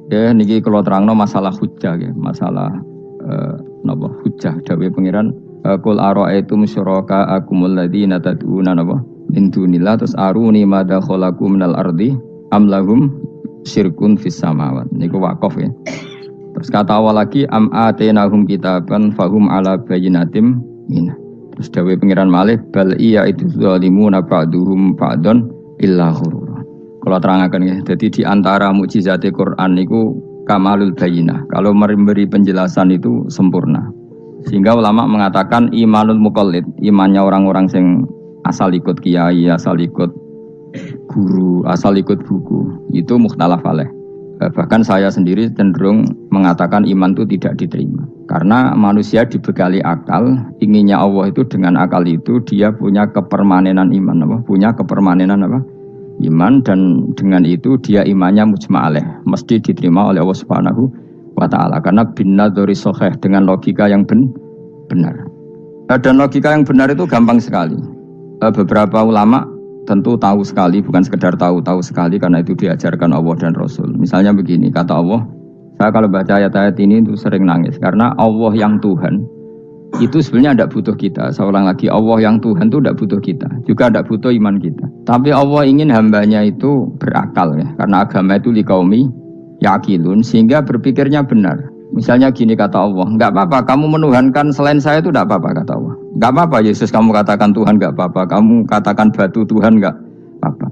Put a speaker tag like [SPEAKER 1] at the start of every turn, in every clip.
[SPEAKER 1] Ya niki kalau terangno masalah hujjah ya, masalah napa hujjah dawuh pangeran qul ara'aitum syuraka akumul ladzina tad'una napa min dunillah terus aruni madza khalaqu minal ardi am lahum syirkun fis samawat niku wakaf ya. Terus kata awal lagi am atainahum kitaban fahum ala bayyinatim min. Terus dawuh pangeran malih bal iya itu zalimuna ba'duhum ba'don illa ghurur. Kalau terangkan ya, jadi di antara mukjizat Quran niku kamalul bayyinah. Kalau memberi penjelasan itu sempurna. Sehingga ulama mengatakan imanul muqallid, imannya orang-orang yang asal ikut kiai, asal ikut guru, asal ikut buku, itu mukhtalaf alaih. Bahkan saya sendiri cenderung mengatakan iman itu tidak diterima. Karena manusia dibekali akal, inginnya Allah itu dengan akal itu dia punya kepermanenan iman, apa? Punya kepermanenan apa? Iman, dan dengan itu dia imannya mujma' alaih, mesti diterima oleh Allah Subhanahu wa ta'ala karena bin nadzari sahih, dengan logika yang benar. Dan logika yang benar itu gampang sekali. Beberapa ulama tentu tahu sekali, bukan sekedar tahu sekali karena itu diajarkan Allah dan Rasul. Misalnya begini, kata Allah, saya kalau baca ayat-ayat ini itu sering nangis karena Allah yang Tuhan itu sebenarnya tidak butuh kita. Seorang lagi, Allah yang Tuhan itu tidak butuh kita, juga tidak butuh iman kita. Tapi Allah ingin hambanya itu berakal ya, karena agama itu liqaumi yaqilun, sehingga berpikirnya benar. Misalnya gini kata Allah, enggak apa-apa kamu menuhankan selain saya itu tidak apa-apa kata Allah. Enggak apa-apa Yesus kamu katakan Tuhan, enggak apa-apa kamu katakan batu Tuhan, enggak apa-apa.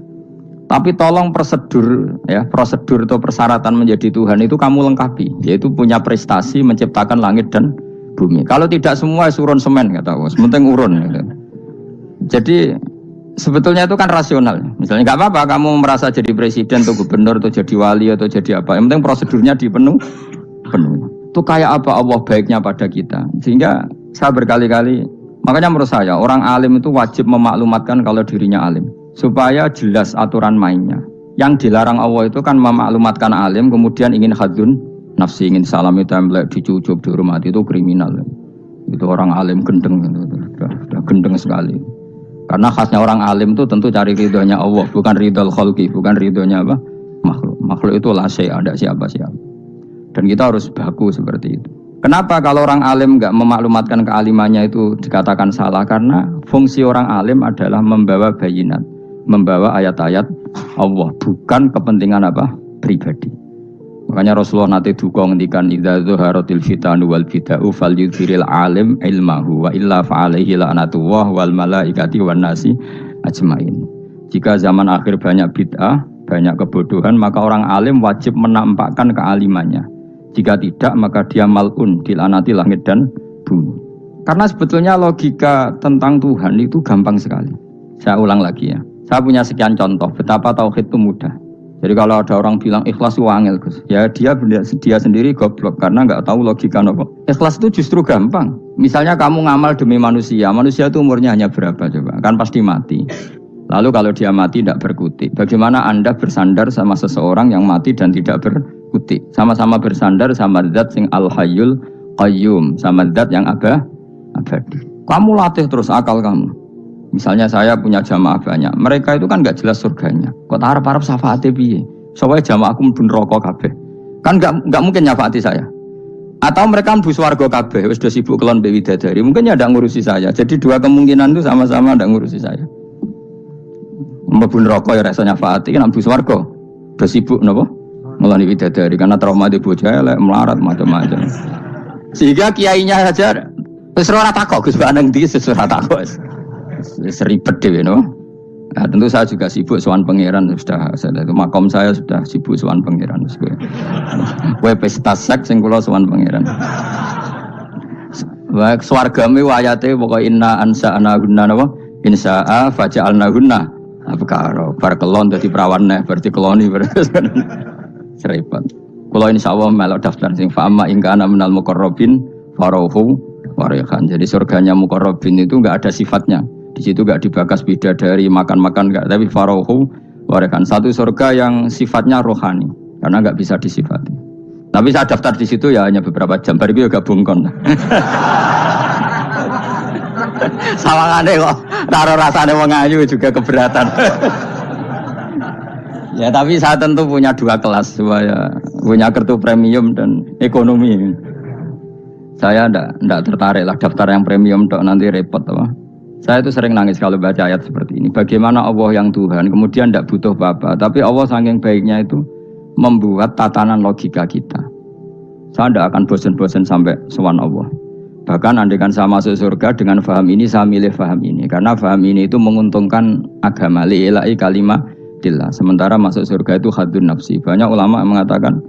[SPEAKER 1] Tapi tolong prosedur ya, prosedur atau persyaratan menjadi Tuhan itu kamu lengkapi, yaitu punya prestasi menciptakan langit dan bumi. Kalau tidak semua surun semen kata Allah, sementing urun gitu. Jadi sebetulnya itu kan rasional. Misalnya nggak apa-apa kamu merasa jadi presiden atau gubernur atau jadi wali atau jadi apa, yang penting prosedurnya dipenuh. Itu kayak apa Allah baiknya pada kita. Sehingga saya berkali-kali, makanya menurut saya orang alim itu wajib memaklumatkan kalau dirinya alim, supaya jelas aturan mainnya. Yang dilarang Allah itu kan memaklumatkan alim kemudian ingin hadun nafsi, ingin salami template, dicucuk, dihormati, itu kriminal. Itu orang alim gendeng, sudah gendeng sekali. Karena khasnya orang alim itu tentu cari ridhonya Allah, bukan ridhol khalqi, bukan ridhonya apa? Makhluk. Makhluk itu la syai', ada siapa-siapa. Dan kita harus baku seperti itu. Kenapa kalau orang alim enggak memaklumatkan kealimannya itu dikatakan salah? Karena fungsi orang alim adalah membawa bayinat, membawa ayat-ayat Allah, bukan kepentingan apa? Pribadi. Makanya Rasulullah nanti duka ngendikan idza zuharatil fitanu wal bid'u falyudhiril alim ilmahu wa illa fa'alaihi la'natullah wal malaikati wan nasi ajmain. Jika zaman akhir banyak bid'ah, banyak kebodohan, maka orang alim wajib menampakkan kealimannya. Jika tidak, maka dia mal'un, dilaknati langit dan bumi. Karena sebetulnya logika tentang Tuhan itu gampang sekali. Saya ulang lagi ya. Saya punya sekian contoh betapa tauhid itu mudah. Jadi kalau ada orang bilang ikhlas itu angel, Gus, ya dia sendiri goblok karena nggak tahu logika nopo. Ikhlas itu justru gampang. Misalnya kamu ngamal demi manusia, manusia itu umurnya hanya berapa coba? Kan pasti mati. Lalu kalau dia mati tidak berkutik, bagaimana Anda bersandar sama seseorang yang mati dan tidak berkutik? Sama-sama bersandar sama zat sing al-hayyul qayyum, sama zat yang abadi. Kamu latih terus akal kamu. Misalnya saya punya jamaah banyak, mereka itu kan nggak jelas surganya. Kok harap-harap syafaatnya piye? Soalnya jamaahku mlebu neraka kabeh. Kan nggak mungkin nyafaati saya. Atau mereka mlebu swarga kabeh, wis do sibuk kelon mbek widadari. Mungkin ya ndak ngurusi saya. Jadi dua kemungkinan itu sama-sama ndak ngurusi saya. Mlebu neraka ya rasa nyafaati, kan mlebu swarga. Do sibuk napa? Ngeloni widadari karena trauma di bocah elek, melarat macam-macam. Sehingga kiainya saja wis ora takok Gus Baneng ndi wis ora takok. Seribet deh, no. Nah, tentu saya juga sibuk sowan pangeran sudah. Itu makom saya sudah sibuk sowan pangeran. Kowe pesta seks sing kula sowan pangeran. Wa swargame ayate pokoke inna ansa'na gunna napa? Insa'a faja'alna gunna. Abkaro bar kelon dadi perawan neh berarti keloni seribet. Kula insyaallah melok daftar sing fa'ama ingkana minal muqarrabin farauhu warayhan. Jadi surganya muqarrabin itu enggak ada sifatnya. Di situ enggak dibakas bidadari, makan-makan enggak, tapi farauhu warayhan. Satu surga yang sifatnya rohani, karena enggak bisa disifati. Tapi saya daftar di situ ya hanya beberapa jam, baru itu ya gabung kon. Sawangane kok karo rasane wong ayu juga keberatan. Ya tapi saya tentu punya dua kelas, punya kartu premium dan ekonomi. Saya enggak tertarik lah daftar yang premium dok, nanti repot apa. Saya itu sering nangis kalau baca ayat seperti ini. Bagaimana Allah yang Tuhan kemudian enggak butuh apa-apa, tapi Allah saking baiknya itu membuat tatanan logika kita. Saya enggak akan bosan-bosan sampai sowan Allah. Bahkan andaikan saya masuk surga dengan faham ini, saya milih faham ini. Karena faham ini itu menguntungkan agama, li'ilai kalimatillah. Sementara masuk surga itu hadun nafsi. Banyak ulama yang mengatakan,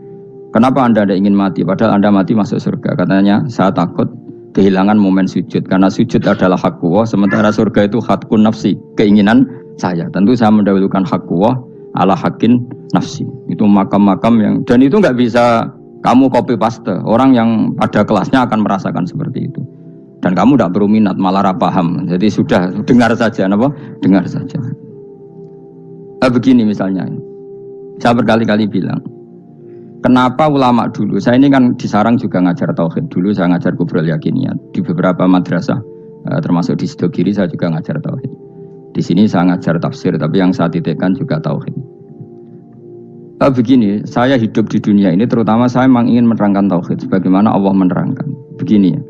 [SPEAKER 1] kenapa anda tidak ingin mati? Padahal anda mati masuk surga. Katanya, saya takut kehilangan momen sujud. Karena sujud adalah hak Allah, sementara surga itu hakun nafsi, keinginan saya. Tentu saya mendahulukan hak Allah ala hakin nafsi. Itu makam-makam yang, dan itu nggak bisa kamu copy paste. Orang yang pada kelasnya akan merasakan seperti itu. Dan kamu tidak perlu minat, malah paham. Jadi sudah dengar saja, apa? Dengar saja. Begini misalnya, saya berkali-kali bilang, kenapa ulama dulu? Saya ini kan di Sarang juga ngajar tauhid. Dulu saya ngajar kubrul yakiniyat di beberapa madrasah, termasuk di Sidogiri saya juga ngajar tauhid. Di sini saya ngajar tafsir, tapi yang saya titikkan juga tauhid. Begini, saya hidup di dunia ini terutama saya memang ingin menerangkan tauhid sebagaimana Allah menerangkan. Begini ya,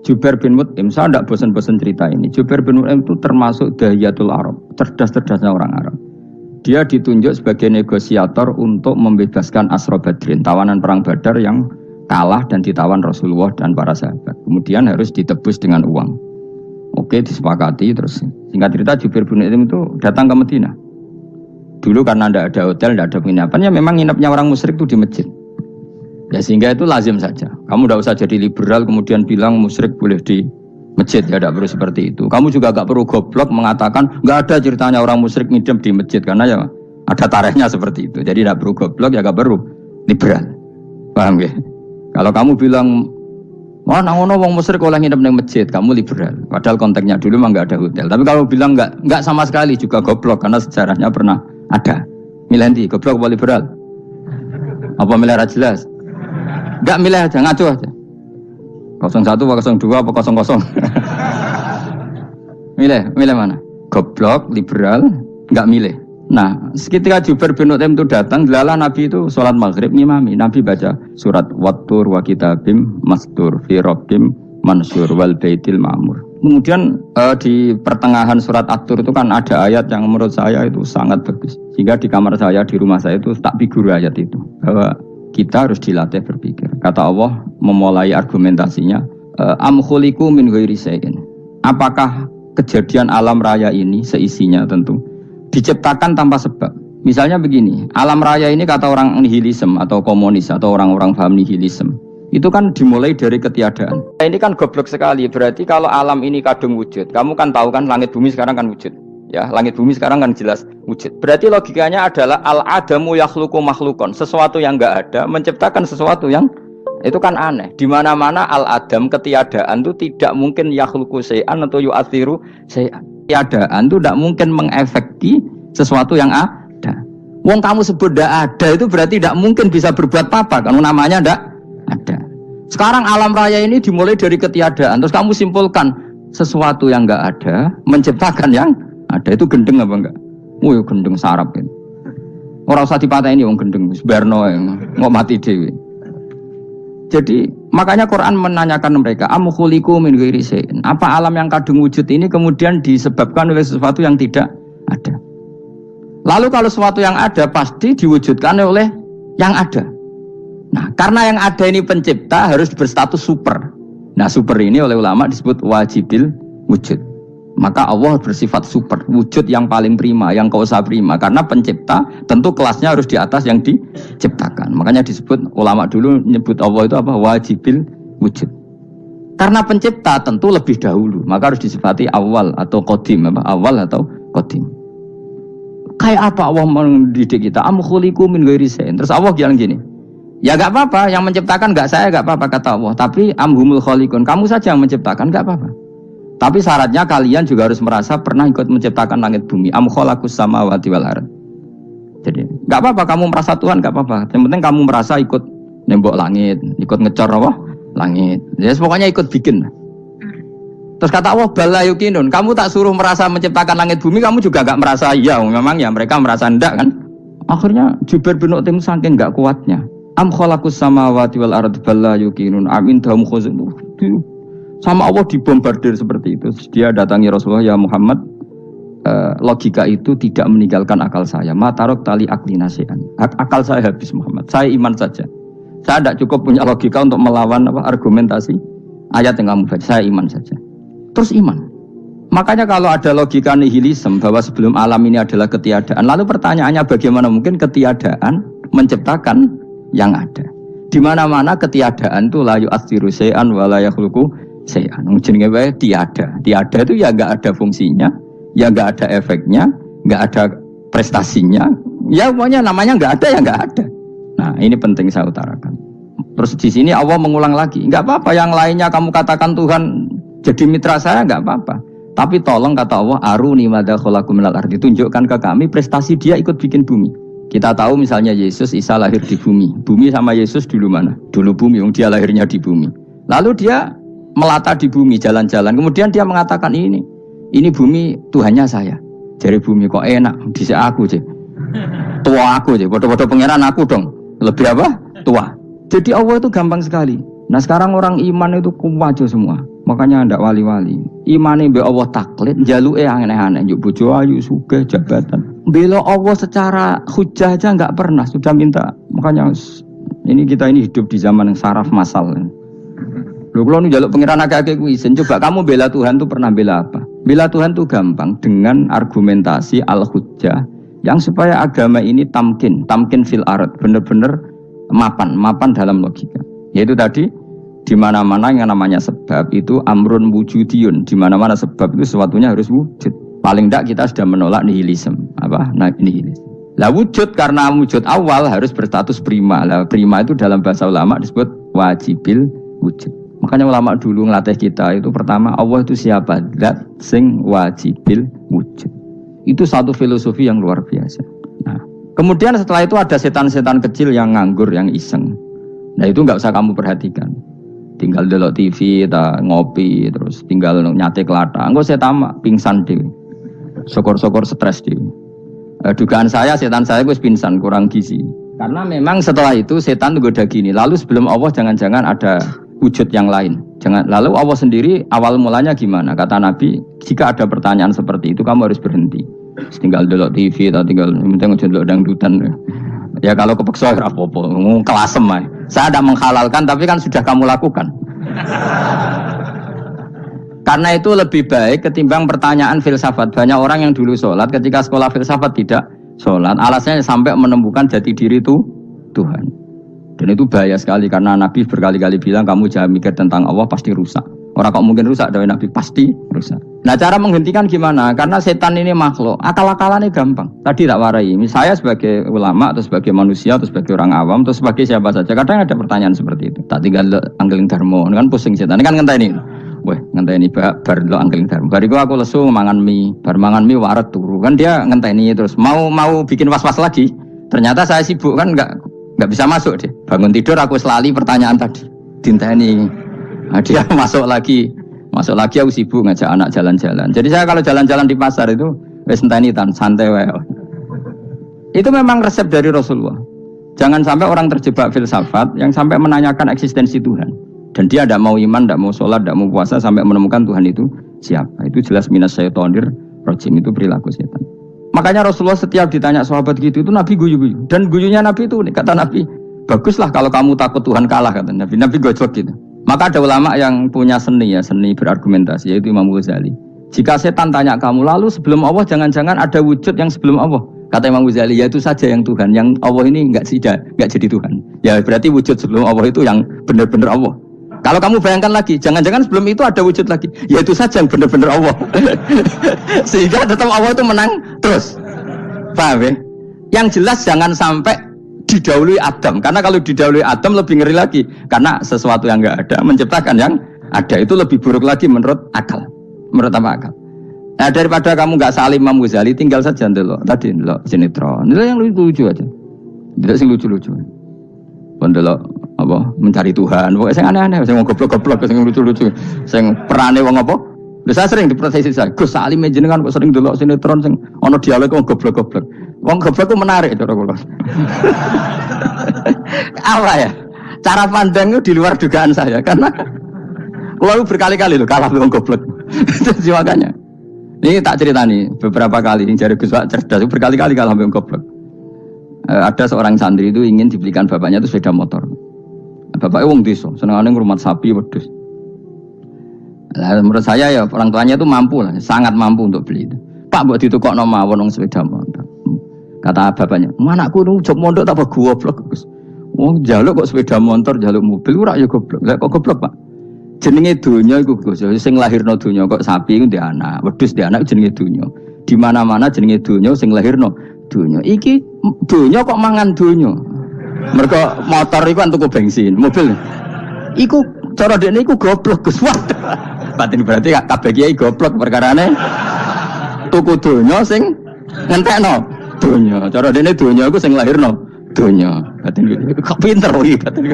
[SPEAKER 1] Jubair bin Mut'im, saya tidak bosan-bosan cerita ini. Jubair bin Mut'im itu termasuk dahiyatul Arab, cerdas-cerdasnya orang Arab. Dia ditunjuk sebagai negosiator untuk membebaskan Asra Badrin, tawanan perang Badar yang kalah dan ditawan Rasulullah dan para sahabat. Kemudian harus ditebus dengan uang. Oke, disepakati. Terus singkat cerita Jubair bin Mut'im itu datang ke Madinah. Dulu karena tidak ada hotel, tidak ada penginapan, ya memang nginapnya orang musyrik itu di masjid. Ya sehingga itu lazim saja. Kamu tidak usah jadi liberal kemudian bilang musyrik boleh di masjid, ya tidak perlu seperti itu. Kamu juga tidak perlu goblok mengatakan nggak ada ceritanya orang musyrik ngidam di masjid, karena ya ada tarikhnya seperti itu. Jadi tidak perlu goblok, ya tidak perlu liberal. Paham ya? Kalau kamu bilang mana ngono wong musyrik oleh ngidam di masjid, kamu liberal. Padahal konteksnya dulu memang nggak ada hotel. Tapi kalau bilang nggak sama sekali juga goblok, karena sejarahnya pernah ada. Milih nanti, goblok apa liberal? Apa milih jelas? Enggak milih aja, ngaco aja. 01 apa 02 apa 00. Milih mana? Goblok, liberal, enggak milih. Nah, ketika Jubair bin Mut'im itu datang, delala Nabi itu sholat maghrib ngimami. Nabi baca surat Wattur wa kitabim mastur fi rabbim mansur wal baitil ma'mur. Kemudian di pertengahan surat At-Tur itu kan ada ayat yang menurut saya itu sangat bagus. Sehingga di kamar saya, di rumah saya itu tak figur ayat itu. Bahwa kita harus dilatih berpikir. Kata Allah memulai argumentasinya, am khuliqu min ghairi syai'in. Apakah kejadian alam raya ini seisinya tentu diciptakan tanpa sebab. Misalnya begini, alam raya ini kata orang nihilisme atau komunis atau orang-orang paham nihilisme. Itu kan dimulai dari ketiadaan. Ini kan goblok sekali. Berarti kalau alam ini kadung wujud, kamu kan tahu kan langit bumi sekarang kan wujud. Ya, langit bumi sekarang kan jelas wujud. Berarti logikanya adalah al-adamu yakhluqu makhlukon. Sesuatu yang enggak ada menciptakan sesuatu yang itu kan aneh. Di mana-mana al-adam ketiadaan itu tidak mungkin yakhluqu syai'an atau yu'athiru syai'an. Ketiadaan itu tidak mungkin mengefekti sesuatu yang ada. Wong kamu sebut tidak ada itu berarti tidak mungkin bisa berbuat apa-apa. Karena namanya tidak ada. Sekarang alam raya ini dimulai dari ketiadaan. Terus kamu simpulkan sesuatu yang enggak ada menciptakan yang ada. Itu gendeng apa enggak? Oh gendeng sarap itu. Orang usah dipatahin wong gendeng Subarno mau mati dewe. Jadi makanya Quran menanyakan mereka, am khuliqu min ghairi syai'in. Apa alam yang kadung wujud ini kemudian disebabkan oleh sesuatu yang tidak ada? Lalu kalau sesuatu yang ada pasti diwujudkan oleh yang ada. Nah, karena yang ada ini pencipta harus berstatus super. Nah, super ini oleh ulama disebut wajibil wujud. Maka Allah bersifat super, wujud yang paling prima, yang kausa prima. Karena pencipta tentu kelasnya harus di atas yang diciptakan. Makanya disebut ulama dulu nyebut Allah itu apa? Wajibil wujud. Karena pencipta tentu lebih dahulu, maka harus disifati awal atau qadim, apa? Awal atau qadim. Kayak apa Allah mendidik kita? Am khuliqu min ghairi syai'in. Terus Allah bilang gini. Ya gak apa-apa, yang menciptakan gak saya, gak apa-apa kata Allah. Tapi amhumul khaliqun, kamu saja yang menciptakan, gak apa-apa. Tapi syaratnya kalian juga harus merasa pernah ikut menciptakan langit bumi. Am khalaqus samawati wal ardh. Jadi gak apa-apa kamu merasa Tuhan, gak apa-apa. Yang penting kamu merasa ikut nembok langit, ikut ngecor apa? Langit. Ya pokoknya ikut bikin. Terus kata Allah bala yuqinun, kamu tak suruh merasa menciptakan langit bumi, kamu juga gak merasa iya. Memang ya mereka merasa ndak kan? Akhirnya Jubair bin Mut'im saking enggak kuatnya. Am khalaqus samawati wal ardi balla yuqinun amin dahum khuzun. Sama Allah dibombardir seperti itu. Dia datangi Rasulullah, ya Muhammad, logika itu tidak meninggalkan akal saya. Matarok tali akli nasian. Akal saya habis Muhammad. Saya iman saja. Saya tidak cukup punya logika untuk melawan argumentasi ayat yang kamu baca. Saya iman saja. Terus iman. Makanya kalau ada logika nihilisme bahwa sebelum alam ini adalah ketiadaan, lalu pertanyaannya bagaimana mungkin ketiadaan menciptakan yang ada? Di mana-mana ketiadaan itu la yu'atsiru syai'an wa la yakhluqu syai'an. Jenenge wae tiada. Tiada itu ya enggak ada fungsinya, ya enggak ada efeknya, enggak ada prestasinya. Ya pokoknya namanya enggak ada ya enggak ada. Nah, ini penting saya utarakan. Terus di sini Allah mengulang lagi, enggak apa-apa yang lainnya kamu katakan Tuhan jadi mitra saya enggak apa-apa. Tapi tolong kata Allah, aruni madza khalaqu minal ardi, tunjukkan ke kami prestasi dia ikut bikin bumi. Kita tahu misalnya Yesus, Isa lahir di bumi. Bumi sama Yesus dulu mana? Dulu bumi, dia lahirnya di bumi. Lalu dia melata di bumi, jalan-jalan. Kemudian dia mengatakan ini bumi Tuhannya saya. Jadi bumi kok enak, dhisik aku je. Tua aku je, bodoh-bodoh pangeran aku dong. Lebih apa? Tua. Jadi Allah itu gampang sekali. Nah sekarang orang iman itu kuwajo semua. Makanya ndak wali-wali. Imane mbek Allah taklid, njaluke aneh-aneh, njuk bojo ayu, sugih, jabatan. Bela Allah secara hujah aja enggak pernah, sudah minta. Makanya ini kita ini hidup di zaman yang saraf massal. Lho kula nu njaluk pangeran akeh-akeh kuwi isin. Coba kamu bela Tuhan tuh pernah bela apa? Bela Tuhan tuh gampang dengan argumentasi al-hujjah yang supaya agama ini tamkin fil ard, benar-benar mapan dalam logika. Yaitu tadi di mana-mana yang namanya sebab itu amrun wujudiyun, di mana-mana sebab itu sesuatunya harus wujud. Paling tidak kita sudah menolak nihilisme. Apa? Nah, nihilisme. Lah wujud karena wujud awal harus berstatus prima. Lah prima itu dalam bahasa ulama disebut wajibil wujud. Makanya ulama dulu ngelatih kita itu pertama Allah itu siapa? Zat sing wajibil wujud. Itu satu filosofi yang luar biasa. Nah, kemudian setelah itu ada setan-setan kecil yang nganggur, yang iseng. Nah itu nggak usah kamu perhatikan. Tinggal delok TV, ngopi, terus tinggal nyate kelata. Engko setan pingsan dhewe. Syukur-syukur stres dhewe. Dugaan saya setan saya wis pingsan, kurang gizi. Karena memang setelah itu setan nggoda gini. Lalu sebelum Allah jangan-jangan ada wujud yang lain. Lalu Allah sendiri awal mulanya gimana? Kata Nabi, jika ada pertanyaan seperti itu kamu harus berhenti. Tinggal delok TV atau tinggal penting aja delok dangdutan. Ya kalau kepeksa ora apa-apa, kelasem ae. Saya tidak menghalalkan tapi kan sudah kamu lakukan. Karena itu lebih baik ketimbang pertanyaan filsafat. Banyak orang yang dulu sholat ketika sekolah filsafat tidak sholat. Alasannya sampai menemukan jati diri itu Tuhan. Dan itu bahaya sekali karena Nabi berkali-kali bilang kamu jangan mikir tentang Allah pasti rusak. Orang kok mungkin rusak dari Nabi pasti rusak. Nah cara menghentikan gimana? Karena setan ini makhluk, akal-akalannya gampang. Tadi tak warai, saya sebagai ulama atau sebagai manusia atau sebagai orang awam atau sebagai siapa saja. Kadang ada pertanyaan seperti itu. Tak tinggal anggeling dharma, kan pusing setan. Ini kan ngenteni. Weh ngenteni bar lo anggeling dharma. Bariku aku lesu mangan mie, bar mangan mie waret turu. Kan dia ngenteni terus mau bikin was-was lagi. Ternyata saya sibuk kan enggak bisa masuk deh. Bangun tidur aku selali pertanyaan tadi. Dinteni. Nah, dia masuk lagi aku sibuk ngajak anak jalan-jalan. Jadi saya kalau jalan-jalan di pasar itu wis enteni santai wae. Itu memang resep dari Rasulullah. Jangan sampai orang terjebak filsafat yang sampai menanyakan eksistensi Tuhan. Dan dia tidak mau iman, tidak mau sholat, tidak mau puasa sampai menemukan Tuhan itu siapa. Itu jelas minas syaitonir rajim, itu perilaku setan. Makanya Rasulullah setiap ditanya sahabat gitu itu Nabi guyu-guyu. Dan guyunya Nabi itu kata Nabi, baguslah kalau kamu takut Tuhan kalah kata Nabi. Nabi gojok gitu. Maka ada ulama yang punya seni berargumentasi yaitu Imam Ghazali. Jika setan tanya kamu lalu sebelum Allah jangan-jangan ada wujud yang sebelum Allah. Kata Imam Ghazali ya itu saja yang Tuhan, yang Allah ini enggak jadi Tuhan. Ya berarti wujud sebelum Allah itu yang benar-benar Allah. Kalau kamu bayangkan lagi, jangan-jangan sebelum itu ada wujud lagi. Ya itu saja yang benar-benar Allah. Sehingga tetap Allah itu menang terus. Paham ya? Yang jelas jangan sampai didahului Adam, karena kalau didahului Adam lebih ngeri lagi, karena sesuatu yang enggak ada menciptakan yang ada itu lebih buruk lagi menurut akal. Menurut apa akal? Nah daripada kamu enggak salim Imam Ghazali, tinggal saja ndelok tadi ndelok sinetron. Ndelok yang lucu aja. Tidak sing lucu-lucu. Ndelok apa mencari Tuhan. Pokoknya sing aneh-aneh, sing goblok-goblok, sing lucu-lucu, sing perane wong apa? Saya sering diproses saya, Gus Salim jenengan kok sering delok sinetron sing ana dialog wong goblok-goblok. Wong goblok ku menarik cara kula. Apa ya? Cara pandang itu di luar dugaan saya karena kula berkali-kali lho kalah wong goblok. Jadi makanya ini tak ceritani beberapa kali yang jari Gus Wak cerdas berkali-kali kalah wong goblok. Ada seorang santri itu ingin dibelikan bapaknya itu sepeda motor. Bapaknya wong desa, senengane ngrumat sapi wedhus. Nah, menurut saya ya orang tuanya itu mampu lah, sangat mampu untuk beli itu. Pak buat ditukokno mawon wong sepeda motor. Kata bapaknya, "Anakku nu jog mondok tak goblok, Gus. Wong njaluk kok sepeda motor, njaluk mobil ora ya goblok." Lah kok goblok, Pak? Jenenge donya iku Gus, sing lahirno donya kok sapi iku ndek anak, wedhus ndek anak jenenge donya. Di mana-mana jenenge donya sing lahirno donya. Iki donya kok mangan donya. Mergo motor iku kan tuku bensin, mobil. Iku cara dekne iku goblok Gus. Batin berarti kabeh kiai goblok perkarane tuku donya sing ngentekno donya. Cara dene donya iku sing lahirno donya. Batin kok pinter iki batin.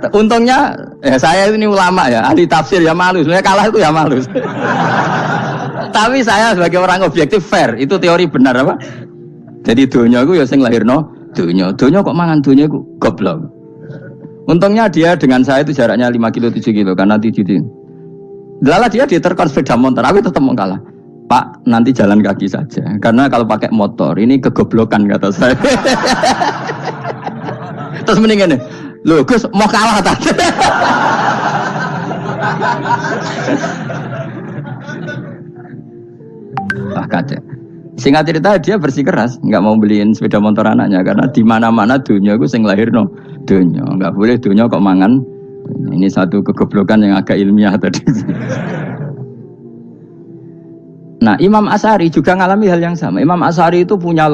[SPEAKER 1] Untungnya saya ini ulama ya, ahli tafsir ya malu. Sebenarnya kalah itu ya malu. Tapi saya sebagai orang objektif fair, itu teori benar apa? Jadi donya iku ya sing lahirno donya. Donya kok mangan donya iku goblok. Untungnya dia dengan saya itu jaraknya 5 kilo 7 kilo karena tidur. Lala dia diterkon sepeda motor, aku tetap mau kalah. Pak, nanti jalan kaki saja. Karena kalau pakai motor ini kegoblokan kata saya. Terus mendingan nih, loh Gus mau kalah tadi. Wah kaca. Singkat cerita dia bersikeras, nggak mau beliin sepeda motor anaknya karena di mana-mana dunia gue sing lahir no dunia, nggak boleh dunia kok mangan. Ini satu kegoblokan yang agak ilmiah tadi. Nah Imam Asy'ari juga ngalami hal yang sama. Imam Asy'ari itu punya,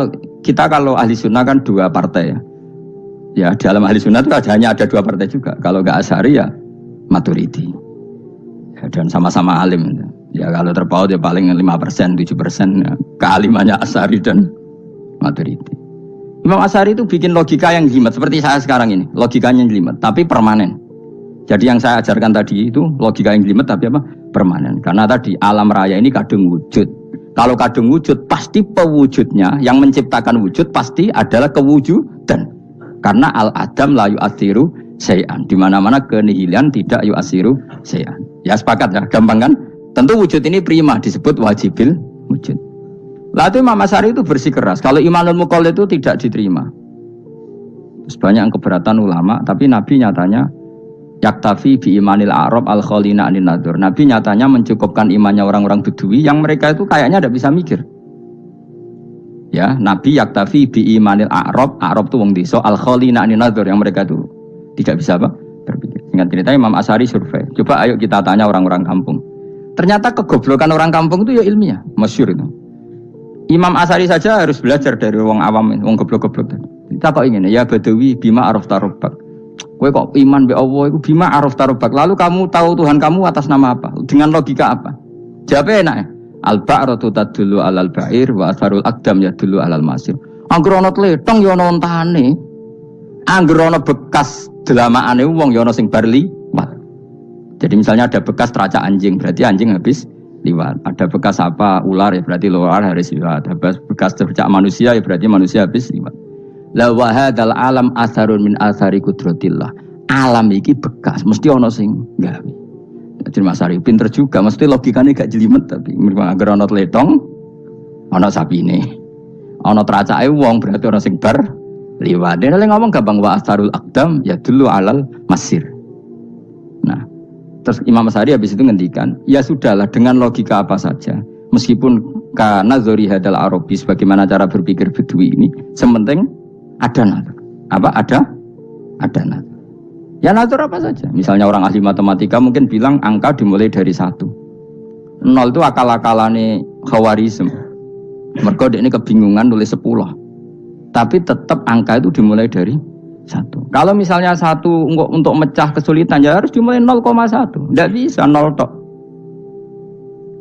[SPEAKER 1] kita kalau ahli sunnah kan 2 partai ya. Ya dalam ahli sunnah itu hanya ada 2 partai juga. Kalau nggak Asy'ari ya Maturidi. Ya, dan sama-sama alim. Ya kalau terpaut ya paling 5%, 7% ya, kealimannya Asy'ari dan Maturidi. Imam Asy'ari itu bikin logika yang jelimet seperti saya sekarang ini, logikanya yang jelimet tapi permanen. Jadi yang saya ajarkan tadi itu logika yang jelimet tapi apa? Permanen. Karena tadi alam raya ini kadung wujud. Kalau kadung wujud pasti pewujudnya yang menciptakan wujud pasti adalah kewujudan. Karena al-adam la yu'athiru syai'an. Di mana-mana kenihilan tidak yu'athiru syai'an. Ya sepakat ya, gampang kan? Tentu wujud ini prima disebut wajibil wujud. Lalu Imam Asy'ari itu bersikeras kalau imanul muqall itu tidak diterima. Terus banyak yang keberatan ulama, tapi Nabi nyatanya yaktafi bi imanil a'rab al khalina anin nadur. Nabi nyatanya mencukupkan imannya orang-orang Bedui yang mereka itu kayaknya tidak bisa mikir. Ya, Nabi yaktafi bi imanil a'rab itu wong desa al khalina anin nadur yang mereka itu tidak bisa apa? Berpikir. Singkat cerita Imam Asy'ari survei. Coba ayo kita tanya orang-orang kampung. Ternyata kegoblokan orang kampung itu ya ilmiah, masyhur itu. Imam Asy'ari saja harus belajar dari wong awam, wong goblok-goblok. Kita kok ingin ya Badawi bima arafta rabbak. Kowe kok iman be Allah itu bima arafta rabbak. Lalu kamu tahu Tuhan kamu atas nama apa? Dengan logika apa? Jawabnya enak ya. Al-ba'ratu tadullu 'alal ba'ir wa atharul aqdam yadullu 'alal masir. Angger ana tletong ya ana ontane. Angger ana bekas delamaane wong ya ana sing bar liwat. Jadi misalnya ada bekas teracak anjing, berarti anjing habis liwat. Ada bekas apa ular ya berarti ular harus liwat. Ada bekas teracak manusia ya berarti manusia habis liwat. La wa hadzal alam atharun min athari qudratillah. Alam iki bekas, mesti ana sing gawe. Jadi Mas Ari pinter juga, mesti logikanya gak jelimet tapi agar ana tletong, ana sapine. Ana teracake wong berarti ana sing bar liwat. Dene ngomong gampang wa atharul aqdam ya dulu alal masir. Nah, terus Imam Asy'ari habis itu ngendikan, ya sudahlah dengan logika apa saja. Meskipun karena zori hadal Arabi sebagaimana cara berpikir Bedui ini, sementing ada natur. Apa ada? Ada natur. Ya natur apa saja. Misalnya orang ahli matematika mungkin bilang angka dimulai dari 1. 0 itu akal-akalane Khawarizm. Mergo ini kebingungan nulis 10. Tapi tetap angka itu dimulai dari 1. Kalau misalnya 1 untuk mecah kesulitan ya harus dimulai 0,1. Tidak bisa 0 tok.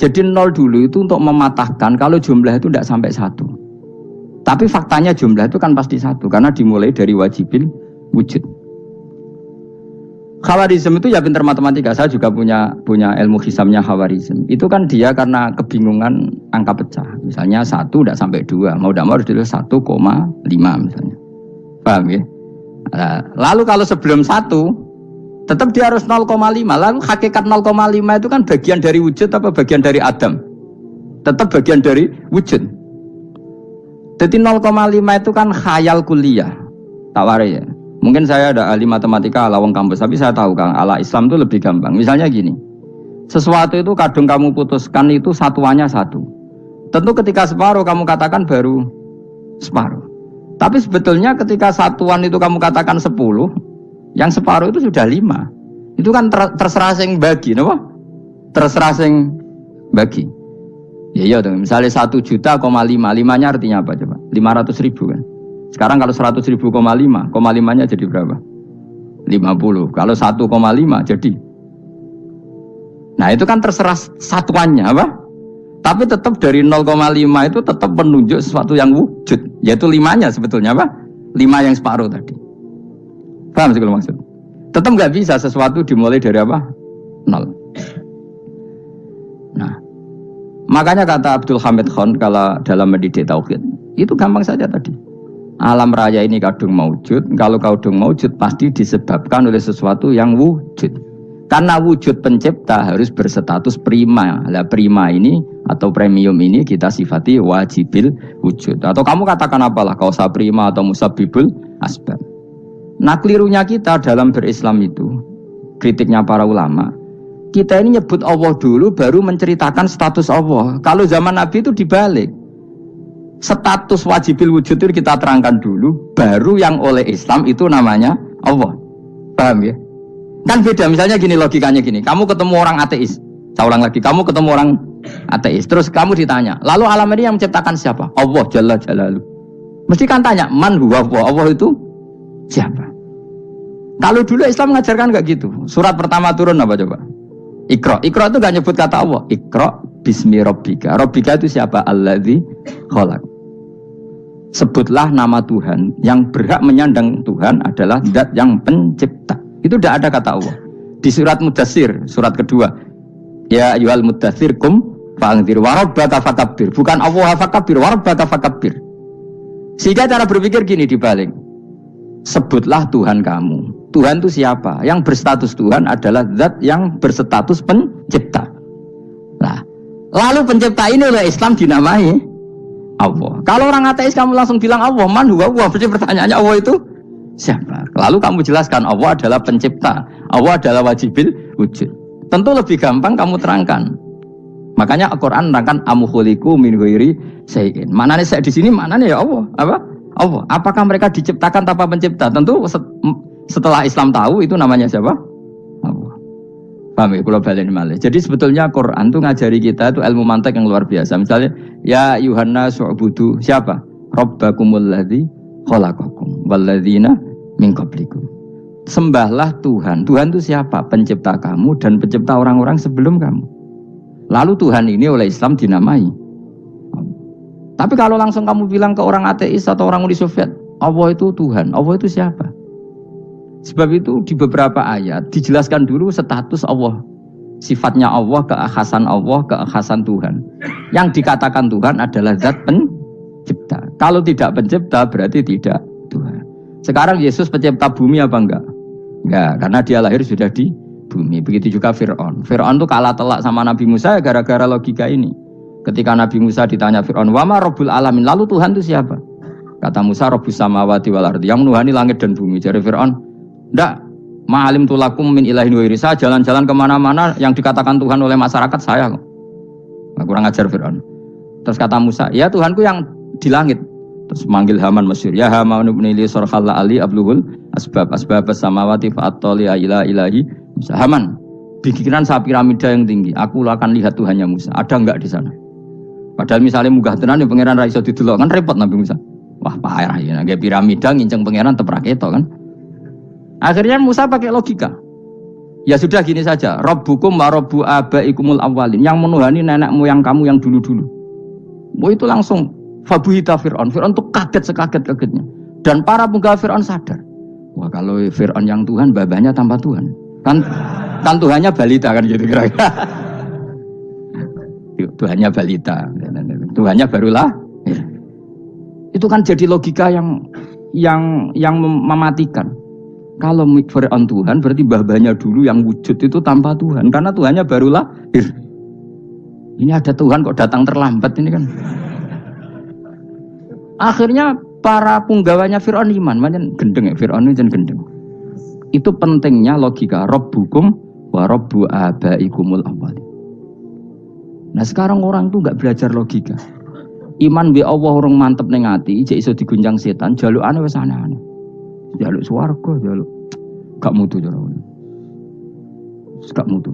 [SPEAKER 1] Jadi 0 dulu itu untuk mematahkan kalau jumlah itu tidak sampai 1. Tapi faktanya jumlah itu kan pasti 1 karena dimulai dari wajibil wujud. Khawarizm itu ya pintar matematika. Saya juga punya ilmu hisabnya Khawarizm. Itu kan dia karena kebingungan angka pecah. Misalnya 1 tidak sampai 2. Mau tidak mau harus ditulis 1,5 misalnya. Paham ya? Nah, lalu kalau sebelum 1, tetap dia harus 0,5. Lalu hakikat 0,5 itu kan bagian dari wujud apa bagian dari Adam? Tetap bagian dari wujud. Jadi 0,5 itu kan khayal kuliah. Tawari ya. Mungkin saya ada ahli matematika ala wong kampus, tapi saya tahu Kang, ala Islam itu lebih gampang. Misalnya gini, sesuatu itu kadang kamu putuskan itu satuannya 1. Tentu ketika separuh kamu katakan baru separuh. Tapi sebetulnya ketika satuan itu kamu katakan 10, yang separuh itu sudah 5. Itu kan terserah sing bagi, napa? Terserah sing bagi. Ya iya dong, misalnya 1 juta, 5-nya artinya apa coba? 500.000 kan? Sekarang kalau 100.000, 5-nya jadi berapa? 50. Kalau 1,5 jadi. Nah itu kan terserah satuannya apa? Tapi tetap dari 0,5 itu tetap menunjuk sesuatu yang wujud. Yaitu 5-nya sebetulnya apa? 5 yang separuh tadi. Paham sih kalau maksud? Tetap nggak bisa sesuatu dimulai dari apa? 0. Nah, makanya kata Abdul Hamid Khan kalau dalam mendidik tauhid, itu gampang saja tadi. Alam raya ini kadung maujud. Kalau kadung maujud pasti disebabkan oleh sesuatu yang wujud. Karena wujud pencipta harus berstatus prima. Lah prima ini atau premium ini kita sifati wajibil wujud. Atau kamu katakan apalah kausa prima atau musabibul asbab. Nah kelirunya kita dalam berislam itu, kritiknya para ulama, kita ini nyebut Allah dulu baru menceritakan status Allah. Kalau zaman Nabi itu dibalik. Status wajibil wujud itu kita terangkan dulu, baru yang oleh Islam itu namanya Allah. Paham ya? Kan beda, misalnya gini logikanya gini, kamu ketemu orang ateis, saya ulang lagi, kamu ketemu orang ateis, terus kamu ditanya, lalu alam ini yang menciptakan siapa? Allah Jalla Jalaluh. Mesti kan tanya, man huwa Allah itu siapa? Kalau dulu Islam mengajarkan enggak gitu. Surat pertama turun apa coba? Iqra. Iqra itu enggak nyebut kata Allah. Iqra bismi rabbika. Rabbika itu siapa? Alladzi khalaq. Sebutlah nama Tuhan. Yang berhak menyandang Tuhan adalah zat yang pencipta. Itu tidak ada kata Allah. Di surat Mudatsir, surat kedua. Ya ayyuhal mudatsir kum fa'anzir wa rabbaka fakabbir. Bukan Allah fakabbir, wa rabbaka fakabbir. Sehingga cara berpikir gini dibalik. Sebutlah Tuhan kamu. Tuhan itu siapa? Yang berstatus Tuhan adalah zat yang berstatus pencipta. Nah, lalu pencipta ini oleh Islam dinamai Allah. Kalau orang ateis kamu langsung bilang Allah, man huwa Allah, berarti pertanyaannya Allah itu siapa? Lalu kamu jelaskan Allah adalah pencipta, Allah adalah wajibil wujud. Tentu lebih gampang kamu terangkan. Makanya Al-Qur'an menerangkan amukhuliku min ghairi syai'in. Manane saya di sini manane ya Allah, apa? Allah. Apakah mereka diciptakan tanpa pencipta? Tentu setelah Islam tahu itu namanya siapa? Allah. Paham ya? Kalau balik malih. Jadi sebetulnya Quran itu ngajari kita itu ilmu mantek yang luar biasa. Misalnya ya Yuhanna su'budu siapa? Rabbakumul ladzi khalaqakum walladzina min qablikum. Sembahlah Tuhan. Tuhan itu siapa? Pencipta kamu dan pencipta orang-orang sebelum kamu. Lalu Tuhan ini oleh Islam dinamai. Tapi kalau langsung kamu bilang ke orang ateis atau orang Uni Soviet, Allah itu Tuhan, Allah itu siapa? Sebab itu di beberapa ayat dijelaskan dulu status Allah. Sifatnya Allah, keakhasan Tuhan. Yang dikatakan Tuhan adalah zat pencipta. Kalau tidak pencipta berarti tidak Tuhan. Sekarang Yesus pencipta bumi apa enggak? Enggak, karena dia lahir sudah di bumi. Begitu juga Fir'aun. Fir'aun itu kalah telak sama Nabi Musa gara-gara logika ini. Ketika Nabi Musa ditanya Fir'aun, "Wama Rabbul Alamin?" Lalu Tuhan itu siapa? Kata Musa, "Rabbus samawati wal ardi." Yang menuhani langit dan bumi. Jadi Fir'aun, "Enggak, ma'alim tulakum min ilahin wa irisa." Jalan-jalan kemana-mana yang dikatakan Tuhan oleh masyarakat saya kok. Nah, kurang ajar Fir'aun. Terus kata Musa, "Ya Tuhanku yang di langit." Terus manggil Haman Mesir, "Ya Haman ibn li sarhal ali abluhul asbab samawati fa'attali ila ilahi Musa." Haman, bikinan saya piramida yang tinggi. Aku akan lihat Tuhannya Musa. Ada enggak di sana? Padahal misalnya munggah tenan ya pangeran ra iso didelok kan repot Nabi Musa. Wah, parah ya nggak piramida nginceng pangeran tetep ra ketok kan. Akhirnya Musa pakai logika. Ya sudah gini saja, Rabbukum wa rabbu abaikumul awwalin, yang menuhani nenek moyang kamu yang dulu-dulu. Oh itu langsung fabuhita Fir'aun. Fir'aun tuh kaget sekaget-kagetnya. Dan para penggawa Fir'aun sadar. Wah kalau Fir'aun yang Tuhan, babanya tanpa Tuhan. Kan Tuhannya balita kan gitu kira-kira. Tuhannya balita, Tuhannya barulah. Itu kan jadi logika yang mematikan. Kalau Fir'aun Tuhan berarti mbah-mbahnya dulu yang wujud itu tanpa Tuhan, karena Tuhannya baru lahir. Ini ada Tuhan kok datang terlambat ini kan. Akhirnya para punggawanya Fir'aun iman, macam gendeng ya Fir'aun itu gendeng. Itu pentingnya logika Rabbukum wa Rabbu abaikumul awwalin. Nah sekarang orang tuh nggak belajar logika. Iman bi Allah orang mantep ning ati, jek iso digunjang setan, jalukane wis aneh-aneh. Jaluk swarga, jaluk gak mutu cara. Gak mutu.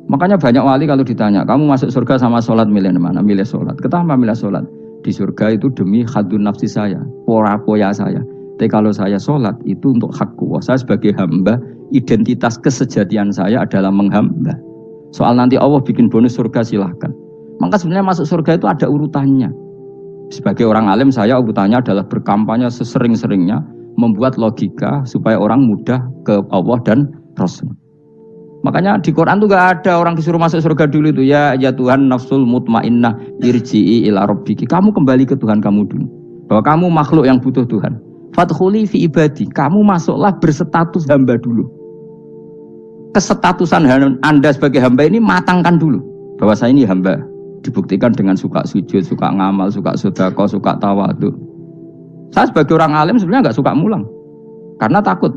[SPEAKER 1] Makanya banyak wali kalau ditanya, kamu masuk surga sama sholat milih mana? Milih sholat. Kenapa milih sholat? Di surga itu demi khadun nafsi saya, poya saya. Tapi kalau saya sholat itu untuk hakku. Saya sebagai hamba, identitas kesejatian saya adalah menghamba. Soal nanti Allah bikin bonus surga silahkan. Maka sebenarnya masuk surga itu ada urutannya. Sebagai orang alim saya urutannya adalah berkampanye sesering-seringnya, membuat logika supaya orang mudah ke Allah dan Rasul. Makanya di Quran tuh gak ada orang disuruh masuk surga dulu itu ya Tuhan nafsul mutmainnah irji'i ila rabbiki. Kamu kembali ke Tuhan kamu dulu. Bahwa kamu makhluk yang butuh Tuhan. Fadkhuli fi ibadi. Kamu masuklah berstatus hamba dulu. Kesestatusan Anda sebagai hamba ini matangkan dulu. Bahwa saya ini hamba. Dibuktikan dengan suka sujud, suka ngamal, suka sedekah, suka tawadhu. Saya sebagai orang alim sebenarnya gak suka mulang. Karena takut.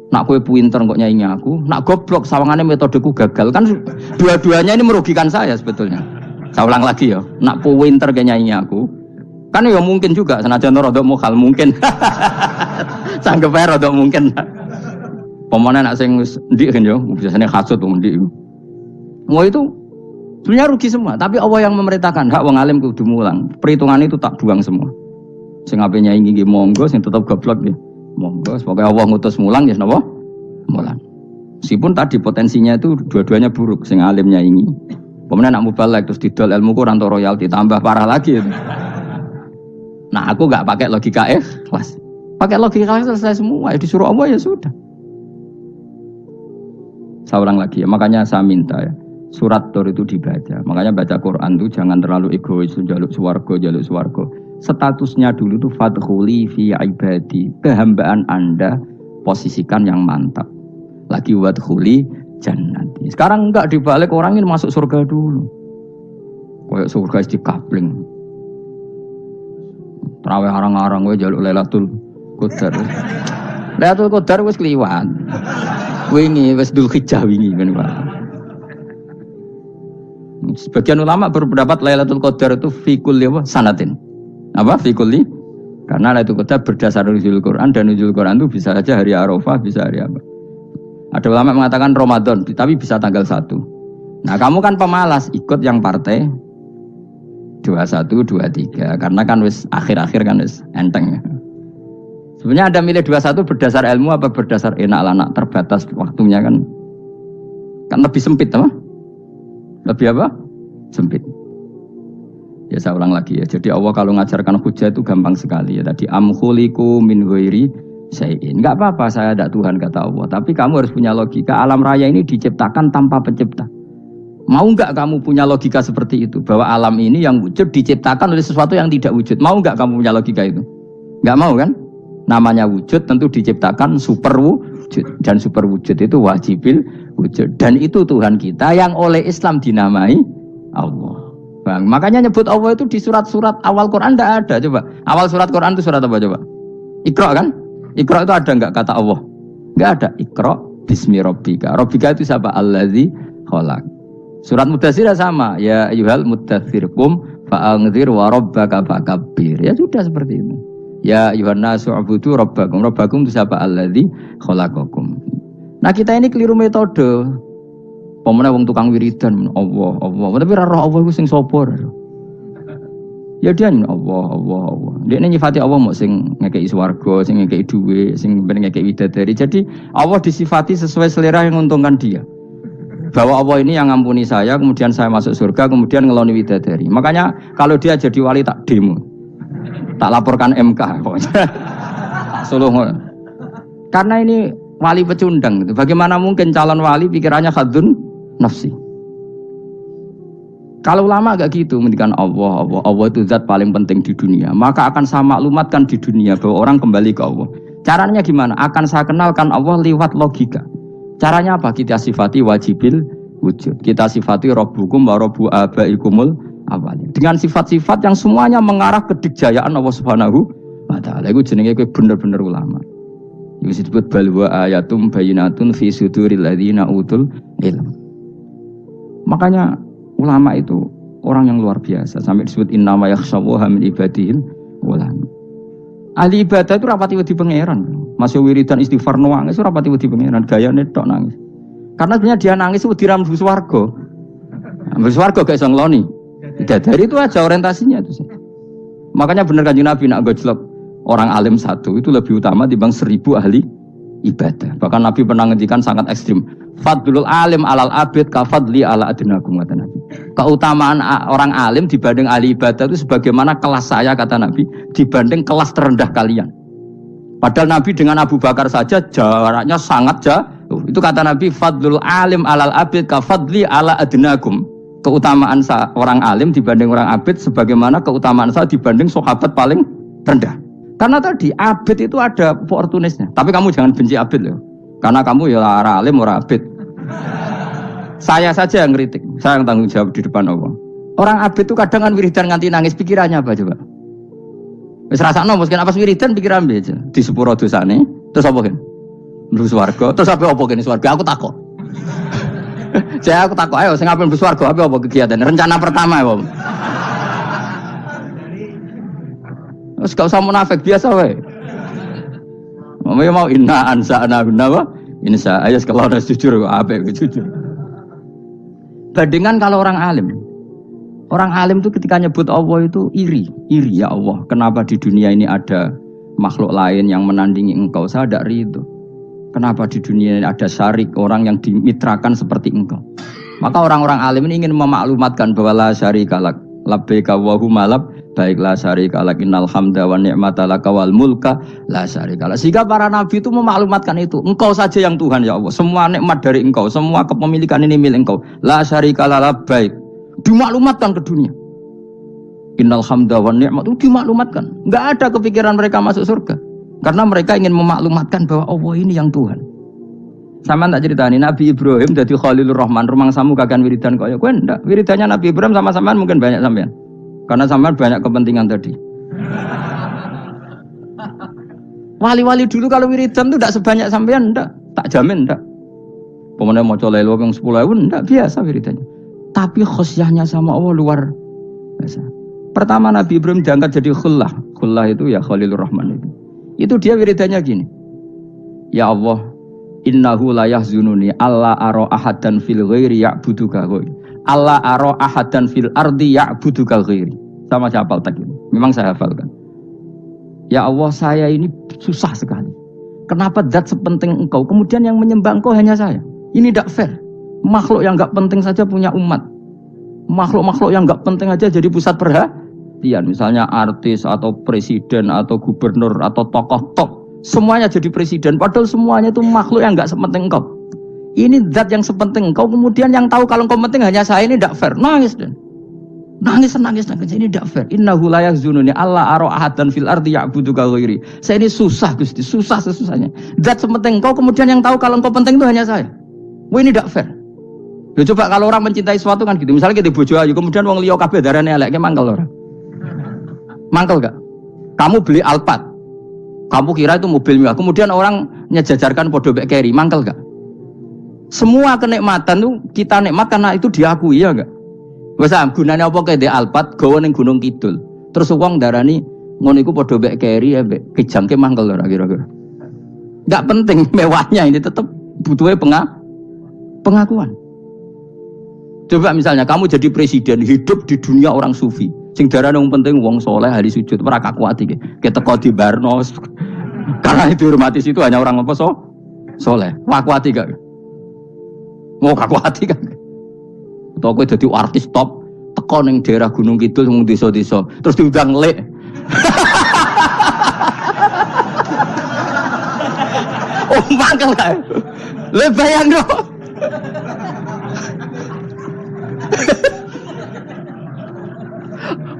[SPEAKER 1] Nak kue pinter kok nyaingi aku, nak goblok sawangannya metodeku gagal. Kan dua-duanya ini merugikan saya sebetulnya. Saya ulang lagi ya, nak kue pinter kayak nyaingi aku. Kan ya mungkin juga, senajan rodok mukhal mungkin. Sanggep ae rodok mungkin. Pemane nak sing ndik kan yo, biasanya hasud wong ndik. Mau itu sebenarnya rugi semua, tapi Allah yang memerintahkan hak wong alim kudu mulang. Perhitungan itu tak buang semua. Sing ape nyaingi nggih monggo, sing tetep goblok nggih. Monggo, semoga Allah ngutus mulang ya napa? Mulang. Meskipun tadi potensinya itu dua-duanya buruk, sing alimnya ini. Kemudian nak mubalek terus didol ilmu Quran atau royalti tambah parah lagi. Itu. Nah, aku enggak pakai logika ikhlas. Pakai logika ikhlas selesai semua, ya disuruh Allah ya sudah. Saya ulang lagi ya, makanya saya minta ya, surat Tur itu dibaca. Makanya baca Quran itu jangan terlalu egois, jaluk swarga. Statusnya dulu tuh fadkhuli fi ibadi, kehambaan Anda posisikan yang mantap. Lagi wadkhuli jannati. Sekarang enggak dibalik, orang ini masuk surga dulu. Kayak surga di kapling. Terawih arang-arang gue jaluk Lailatul Qadar. Lailatul Qadar wis kliwat. Wingi wis Dzulhijjah wingi kan Pak. Sebagian ulama berpendapat Lailatul Qadar itu fi kulli sanatin. Apa fikuli? Karena itu kota berdasar nuzul Quran, dan nuzul Quran itu bisa saja hari Arafah, bisa hari apa. Ada ulama mengatakan Ramadan, tapi bisa tanggal 1. Nah kamu kan pemalas, ikut yang partai 21, 23, karena kan wis akhir-akhir kan wis enteng. Sebenarnya ada milih 21 berdasar ilmu apa berdasar enak lanak terbatas waktunya kan lebih sempit apa? Lebih apa? Sempit. Ya saya ulang lagi ya. Jadi Allah kalau ngajarkan hujah itu gampang sekali ya. Tadi amkhuliku min ghairi syai'in. Enggak apa-apa saya ada Tuhan kata Allah. Tapi kamu harus punya logika. Alam raya ini diciptakan tanpa pencipta. Mau enggak kamu punya logika seperti itu? Bahwa alam ini yang wujud diciptakan oleh sesuatu yang tidak wujud. Mau enggak kamu punya logika itu? Enggak mau kan? Namanya wujud tentu diciptakan super wujud. Dan super wujud itu wajibil wujud. Dan itu Tuhan kita yang oleh Islam dinamai Allah. Bang, makanya nyebut Allah itu di surat-surat awal Quran tidak ada. Coba awal surat Quran itu surat apa coba? Iqra kan? Iqra itu ada enggak kata Allah? Enggak ada. Iqra bismi rabbika. Rabbika itu siapa? Allazi khalaq. Surat Mudaththir sama. Ya ayyuhal mudaththir qum fa'anzir wa rabbaka fakabbir. Ya sudah seperti itu. Ya ayyuhan nasu ubudu rabbakum. Rabbakum itu siapa? Allazi khalaqakum. Nah kita ini keliru metode. Pemene wong tukang wiridan Allah. Tapi ra roh Allah iku sing sapa? Ya dia Allah. Dia nyifati Allah mau sing ngekeki swarga, sing ngekeki dhuwit, sing ben ngekeki widadari. Jadi Allah disifati sesuai selera yang menguntungkan dia. Bahwa Allah ini yang ngampuni saya, kemudian saya masuk surga, kemudian ngeloni widadari. Makanya kalau dia jadi wali tak demo. Tak laporkan MK pokoknya. Suluh. Karena ini wali pecundang gitu. Bagaimana mungkin calon wali pikirannya khadun nafsi? Kalau ulama agak gitu, mendikan Allah itu zat paling penting di dunia. Maka akan saya maklumatkan di dunia bahwa orang kembali ke Allah. Caranya gimana? Akan saya kenalkan Allah lewat logika. Caranya apa? Kita sifati wajibil wujud. Kita sifati Rabbukum wa Rabbu abaikumul awalin. Dengan sifat-sifat yang semuanya mengarah ke dikjayaan Allah Subhanahu wa taala. Iku jenenge kowe bener-bener ulama. Iku disebut balwa ayatum bayinatun fi suduril ladzina utul ilm. Makanya ulama itu orang yang luar biasa sampai disebut innama yakhshawaha min ibadihil ulama. Ahli ibadah itu rapati wedi pangeran. Masih wiridan istighfar nangis rapati wedi pangeran, gayane tok nangis. Karena sebenarnya dia nangis itu diram di swarga. Mlebu swarga gak iso ngloni. Dari itu aja orientasinya itu. Makanya benar Kanjeng Nabi nak gojlok orang alim satu itu lebih utama dibanding 1000 ahli ibadah. Bahkan Nabi pernah ngendikan sangat ekstrim. Fadlul alim alal abid kafadli ala adnakum kata Nabi. Keutamaan orang alim dibanding ahli ibadah itu sebagaimana kelas saya kata Nabi dibanding kelas terendah kalian. Padahal Nabi dengan Abu Bakar saja jaraknya sangat jauh. Itu kata Nabi fadlul alim alal abid kafadli ala adnakum. Keutamaan orang alim dibanding orang abid sebagaimana keutamaan saya dibanding sahabat paling rendah. Karena tadi abid itu ada oportunisnya. Tapi kamu jangan benci abid loh. Karena kamu ya orang alim orang abid. Saya saja yang kritik. Saya yang tanggung jawab di depan Allah. Orang abid itu kadang kan wiridan nganti nangis, pikirannya apa coba? Wis rasakno mungkin apa wiridan pikiran aja. Di sepuro dosane, terus apa kan? Mlebu swarga, terus apa kene swarga? Aku takut. Aku takut ayo sing apen mlebu swarga apa kegiatan? Rencana pertama apa? Terus gak usah munafik biasa wae. Mau inna ansa'na binnawa insa ayat kalau harus jujur apa jujur. Bandingan kalau orang alim. Orang alim itu ketika nyebut Allah itu iri ya Allah. Kenapa di dunia ini ada makhluk lain yang menandingi engkau? Saya tidak ridho. Kenapa di dunia ini ada syarik orang yang dimitrakan seperti engkau? Maka orang-orang alim ini ingin memaklumatkan bahwa la syarikalak labbaika wa humalab baiklah syarikalak innal hamda wa ni'mata laka wal mulka la syarikalak. Sehingga para nabi itu memaklumatkan itu. Engkau saja yang Tuhan ya Allah. Semua nikmat dari engkau, semua kepemilikan ini milik engkau. La syarikalak labbaik. Dimaklumatkan ke dunia. Innal hamda wa ni'mat itu dimaklumatkan. Enggak ada kepikiran mereka masuk surga. Karena mereka ingin memaklumatkan bahwa Allah ini yang Tuhan. Sama tak ceritani Nabi Ibrahim jadi Khalilur Rahman, rumang samu kagan wiridan kaya kowe ndak. Wiridannya Nabi Ibrahim sama sampean mungkin banyak sampean. Karena sampean banyak kepentingan tadi. Wali-wali dulu kalau wiridan itu ndak sebanyak sampean ndak, tak jamin ndak. Pemene maca lelo ping 10.000 ndak biasa wiridannya. Tapi khosyahnya sama Allah luar biasa. Pertama Nabi Ibrahim diangkat jadi khullah. Khullah itu ya Khalilur Rahman itu. Itu dia wiridannya gini. Ya Allah, innahu la yahzununi alla ara ahadan fil ghairi ya'buduka ghairi. Alla ara ahadan fil ardi ya'buduka ghairi. Sama saya hafal tak ini. Memang saya hafalkan. Ya Allah, saya ini susah sekali. Kenapa zat sepenting engkau kemudian yang menyembah engkau hanya saya? Ini tidak fair. Makhluk yang enggak penting saja punya umat. Makhluk-makhluk yang enggak penting aja jadi pusat perhatian. Misalnya artis atau presiden atau gubernur atau tokoh top. Semuanya jadi presiden. Padahal semuanya itu makhluk yang enggak sepenting engkau. Ini zat yang sepenting engkau. Kemudian yang tahu kalau engkau penting hanya saya, ini tidak fair. Nangis dan nangis. Ini tidak fair. Innahu la yahzununi alla ara ahadan fil ardi ya'buduka ghairi. Saya ini susah Gusti. Susah sesusahnya. Zat sepenting engkau. Kemudian yang tahu kalau engkau penting itu hanya saya. Wah ini tidak fair. Ya coba kalau orang mencintai sesuatu kan gitu. Misalnya kita bojo ayu, kemudian wong liya kabeh darane elek, ki mangkel ora? Mangkel gak? Kamu beli Alphard. Kamu kira itu mobil mewah. Kemudian orang nyejajarkan podo mek keri, mangkel gak? Semua kenikmatan itu kita nikmat karena itu diakui ya enggak? Wes gunane apa kae ndek Alphard gawa ning Gunung Kidul. Terus wong darani ngono iku podo mek keri ya mek kejangke mangkel ora kira-kira. Enggak penting mewahnya ini tetap butuhnya pengakuan. Coba misalnya kamu jadi presiden hidup di dunia orang sufi. Sing darane wong penting wong soleh ahli sujud ora kakuati ki. Keteko di Barno. Karena itu hormati situ hanya orang apa soleh. Kakuati gak? Mau kakuati kan? Atau kowe dadi artis top teko ning daerah Gunung Kidul mung desa-desa terus diundang lek. Oh, mangkel kae. Lah bayangno.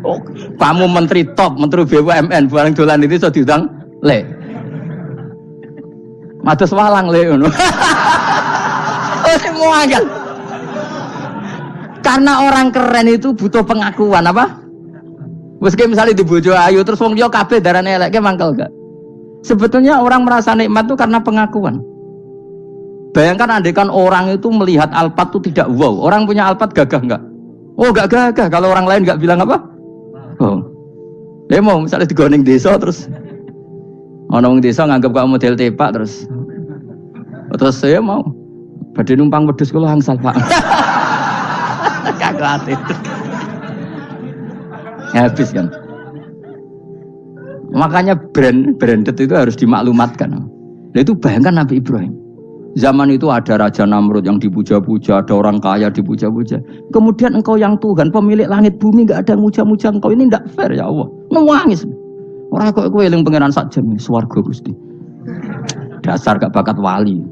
[SPEAKER 1] Oh, kamu menteri top, menteri BUMN, barang dolan itu iso diundang, le. Mados walang le ngono. Oh, semua kan. Karena orang keren itu butuh pengakuan apa? Meski misalnya di bojo ayu terus wong liya kabeh darane elek ke mangkel gak? Sebetulnya orang merasa nikmat itu karena pengakuan. Bayangkan andekan orang itu melihat Alphard itu tidak wow. Orang punya Alphard gagah enggak? Oh, enggak gagah. Kalau orang lain enggak bilang apa? Oh. Dia mau misalnya digoning desa terus orang desa nganggap kamu model tepak terus saya mau badhe numpang wedhus kula angsal, Pak. Kagak habis kan. Makanya branded itu harus dimaklumatkan. Nah itu bayangkan Nabi Ibrahim. Zaman itu ada Raja Namrud yang dipuja-puja, ada orang kaya dipuja-puja. Kemudian engkau yang Tuhan, pemilik langit bumi, enggak ada muja-muja engkau. Ini enggak fair ya Allah. Nangis. Orang kok kowe eling pangeran sak jam swarga Gusti. Dasar gak bakat wali.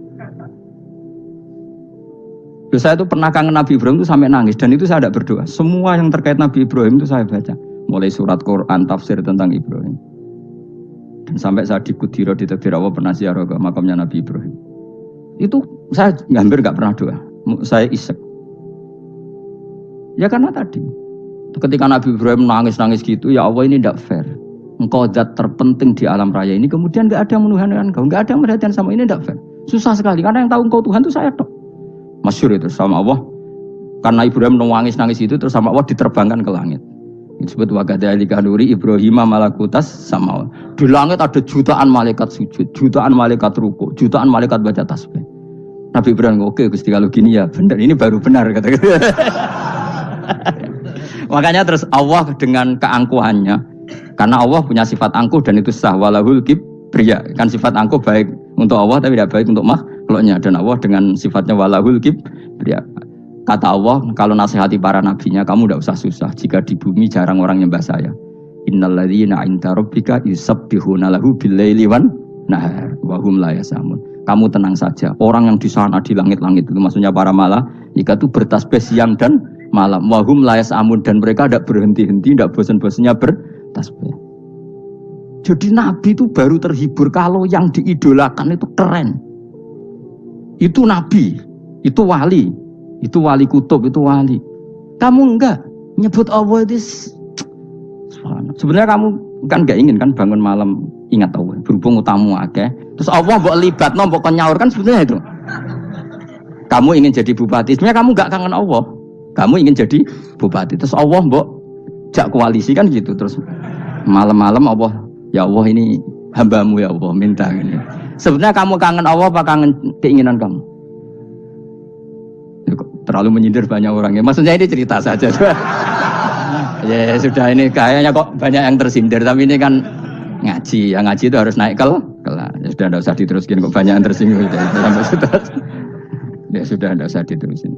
[SPEAKER 1] Saya itu pernah kangen Nabi Ibrahim itu sampai nangis dan itu saya tidak berdoa. Semua yang terkait Nabi Ibrahim itu saya baca. Mulai surat Quran, tafsir tentang Ibrahim. Dan sampai saya di Kudiro, di Takdir Allah pernah ziarah ke makamnya Nabi Ibrahim. Itu saya hampir nggak pernah doa. Saya isek. Ya karena tadi. Ketika Nabi Ibrahim nangis-nangis gitu, ya Allah ini tidak fair. Engkau zat terpenting di alam raya ini, kemudian nggak ada menuhankan engkau, nggak ada merhatian sama ini, tidak fair. Susah sekali, karena yang tahu engkau Tuhan itu saya tok. Masyhur itu sama Allah. Karena Ibrahim nangis-nangis itu terus sama Allah diterbangkan ke langit. Disebut wakadzalika nuri Ibrahim malakutas sama Allah. Di langit ada jutaan malaikat sujud, jutaan malaikat ruku, jutaan malaikat baca tasbih. Nabi Ibrahim oke Gusti kalau gini ya benar, ini baru benar kata. Makanya terus Allah dengan keangkuhannya, karena Allah punya sifat angkuh dan itu sah walahul kibriya. Kan sifat angkuh baik untuk Allah tapi tidak baik untuk makhluknya, dan Allah dengan sifatnya walahul kibriya. Kata Allah, kalau nasihati para nabinya, kamu tidak usah susah. Jika di bumi jarang orang nyembah saya. Innalladzina 'inda rabbika yusabbihuna lahu bil-laili wan nahar wa hum la yasamun. Kamu tenang saja. Orang yang di sana di langit-langit itu maksudnya para malaikat itu bertasbih siang dan malam. Wa hum la yasamun, dan mereka tidak berhenti-henti, tidak bosan-bosannya bertasbih. Jadi nabi itu baru terhibur kalau yang diidolakan itu keren. Itu nabi, itu wali. Itu wali kutub, itu wali. Kamu enggak nyebut Allah itu sebenarnya kamu kan enggak ingin kan bangun malam ingat Allah, berhubung utamu akeh. Terus Allah mbok libatno, mbok nyaur kan sebenarnya itu. Kamu ingin jadi bupati, sebenarnya kamu enggak kangen Allah. Kamu ingin jadi bupati. Terus Allah mbok jak koalisi kan gitu. Terus malam-malam Allah, ya Allah ini hambamu ya Allah, minta ini. Sebenarnya kamu kangen Allah apa kangen keinginan kamu? Terlalu menyindir banyak orang ya. Maksudnya ini cerita saja. Ya sudah, ini kayaknya kok banyak yang tersindir. Tapi ini kan ngaji. Yang ngaji itu harus naik kelas. Ya sudah, tidak usah diteruskin kok banyak yang tersinggung. Ya sudah, tidak usah diterusin.